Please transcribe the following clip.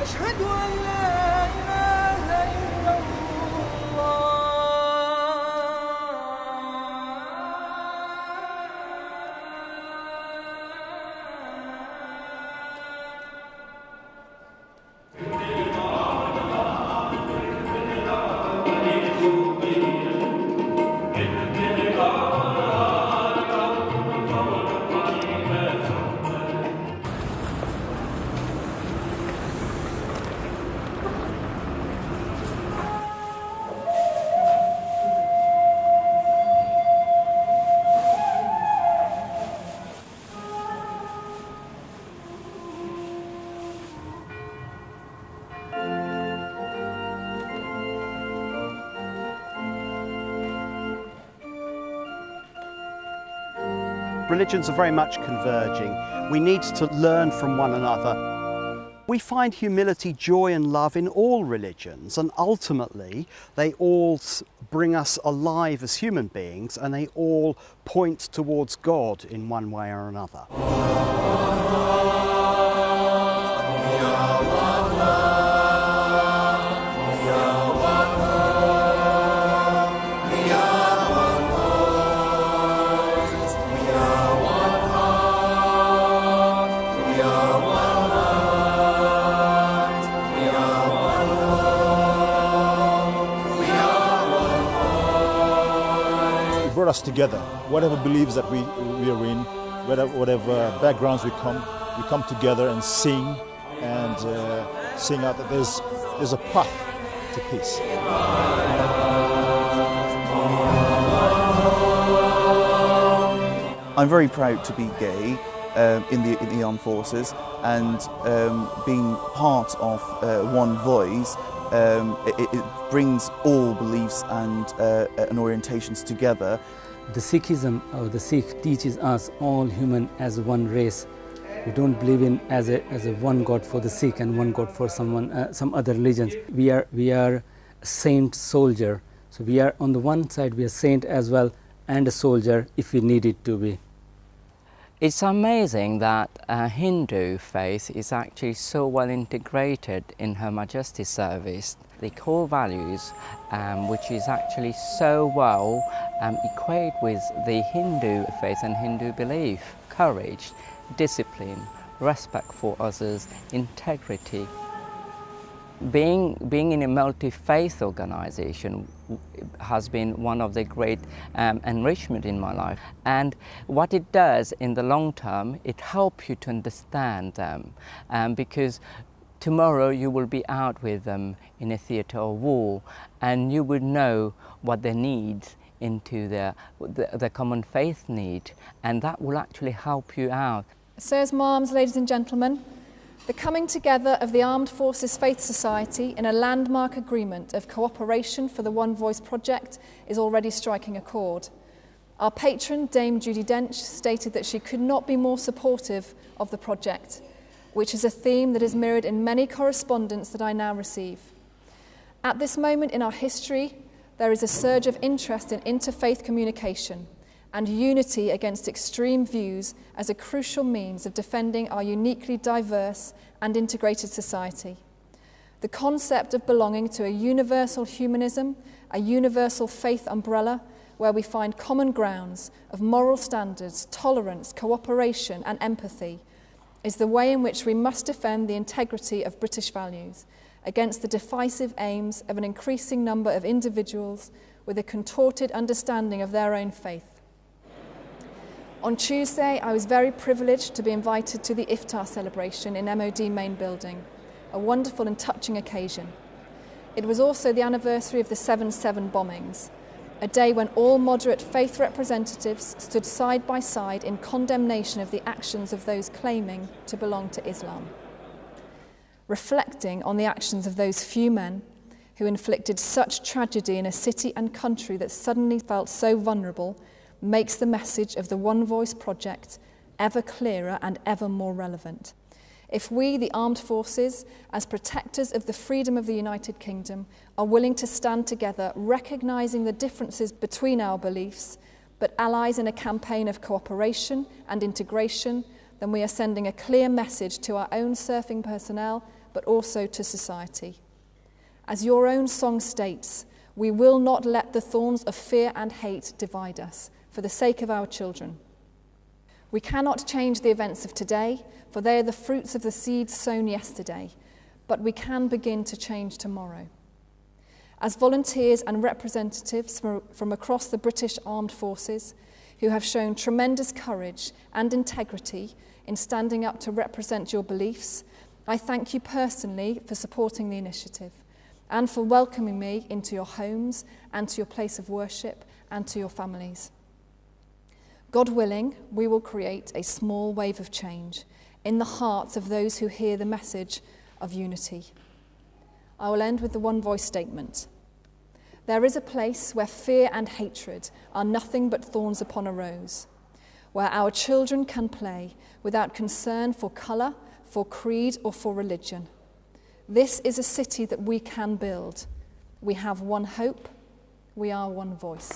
أشهد أن لا إله إلا الله. Religions are very much converging. We need to learn from one another. We find humility, joy and love in all religions, and ultimately they all bring us alive as human beings, and they all point towards God in one way or another. Brought us together. Whatever beliefs that we are in, whatever backgrounds we come together and sing out that there's a path to peace. I'm very proud to be gay in the armed forces, and being part of One Voice. It brings all beliefs and orientations together. The Sikhism, or the Sikh, teaches us all human as one race. We don't believe in as a one God for the Sikh and one God for some other religions. We are saint soldier. So we are on the one side we are saint as well, and a soldier if we need it to be. It's amazing that Hindu faith is actually so well integrated in Her Majesty's service. The core values, which is actually so well equate with the Hindu faith and Hindu belief: courage, discipline, respect for others, integrity. Being in a multi-faith organization has been one of the great enrichment in my life. And what it does in the long term, it helps you to understand them, because tomorrow you will be out with them in a theatre of war, and you will know what their needs into the common faith need, and that will actually help you out. Sirs, Ma'ams, ladies and gentlemen, the coming together of the Armed Forces Faith Society in a landmark agreement of cooperation for the One Voice project is already striking a chord. Our patron, Dame Judi Dench, stated that she could not be more supportive of the project, which is a theme that is mirrored in many correspondence that I now receive. At this moment in our history, there is a surge of interest in interfaith communication and unity against extreme views as a crucial means of defending our uniquely diverse and integrated society. The concept of belonging to a universal humanism, a universal faith umbrella, where we find common grounds of moral standards, tolerance, cooperation and empathy, is the way in which we must defend the integrity of British values against the divisive aims of an increasing number of individuals with a contorted understanding of their own faith. On Tuesday, I was very privileged to be invited to the Iftar celebration in MOD main building, a wonderful and touching occasion. It was also the anniversary of the 7/7 bombings, a day when all moderate faith representatives stood side by side in condemnation of the actions of those claiming to belong to Islam. Reflecting on the actions of those few men who inflicted such tragedy in a city and country that suddenly felt so vulnerable, makes the message of the One Voice project ever clearer and ever more relevant. If we, the armed forces, as protectors of the freedom of the United Kingdom, are willing to stand together, recognising the differences between our beliefs, but allies in a campaign of cooperation and integration, then we are sending a clear message to our own surfing personnel but also to society. As your own song states, we will not let the thorns of fear and hate divide us for the sake of our children. We cannot change the events of today, for they are the fruits of the seeds sown yesterday, but we can begin to change tomorrow. As volunteers and representatives from across the British Armed Forces, who have shown tremendous courage and integrity in standing up to represent your beliefs, I thank you personally for supporting the initiative and for welcoming me into your homes and to your place of worship and to your families. God willing, we will create a small wave of change in the hearts of those who hear the message of unity. I will end with the one voice statement. There is a place where fear and hatred are nothing but thorns upon a rose, where our children can play without concern for colour, for creed, or for religion. This is a city that we can build. We have one hope. We are one voice.